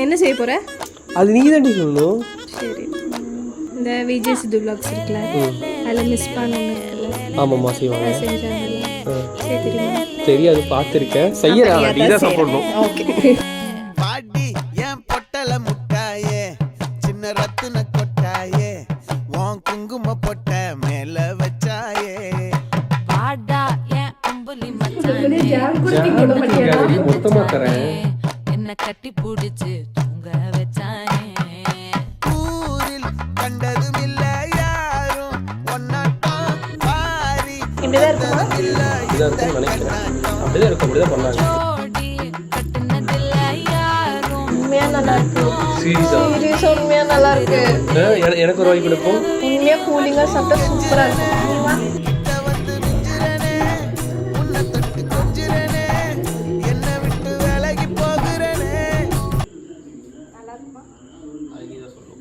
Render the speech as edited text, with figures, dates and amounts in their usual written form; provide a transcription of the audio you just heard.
என்ன செய்ய போற? அது நீ தாண்டி சொல்லணும். சரி, இந்த விஜய் சித்து vlogs இருக்குல்ல, அதில் மிஸ் பண்ண ஒன்று இருக்குல்ல, ஆமாம்மா செய்வாங்க. செஞ்சாங்கல்ல, சரி தெரியுமா? தெரியாது, பார்த்துருக்கேன். செய்யறா நீ தான் சாப்பிடணும். ஓகே. பாடி என் பொட்டல முட்டாயே சின்ன ரத்தின கொட்டாயே உன் குங்கும பொட்ட மேல வச்சாயே பாடா என் அம்புலி மொத்தமா தரேன். என்ன கட்டி பிடிச்சு தூங்க வச்சானே ஊரில் கண்டதும் இல்ல யாரும் ஒன்னாட்டம் பாரி இப்படிதான் இருக்குமா? இதாக இருக்கும்னு நினைக்கிறேன். அப்படிதான் இருக்கும், அப்படிதான் பண்ணாங்க. ஜோடி கட்டுனதில்ல யாரும் உண்மையா நல்லா இருக்கு. சீரியஸா சீரியஸா உண்மையா நல்லா இருக்கு. எனக்கு ஒரு வாய் கொடுப்போம். உண்மையா கூலிங்கா சாப்பிட்டா சூப்பரா இருக்கும். வந்து மிஞ்சிரனே உன்னை தொட்டு கொஞ்சிரனே என்ன விட்டு விலகி போகிறனே அது நீ தான் சொல்லணும்.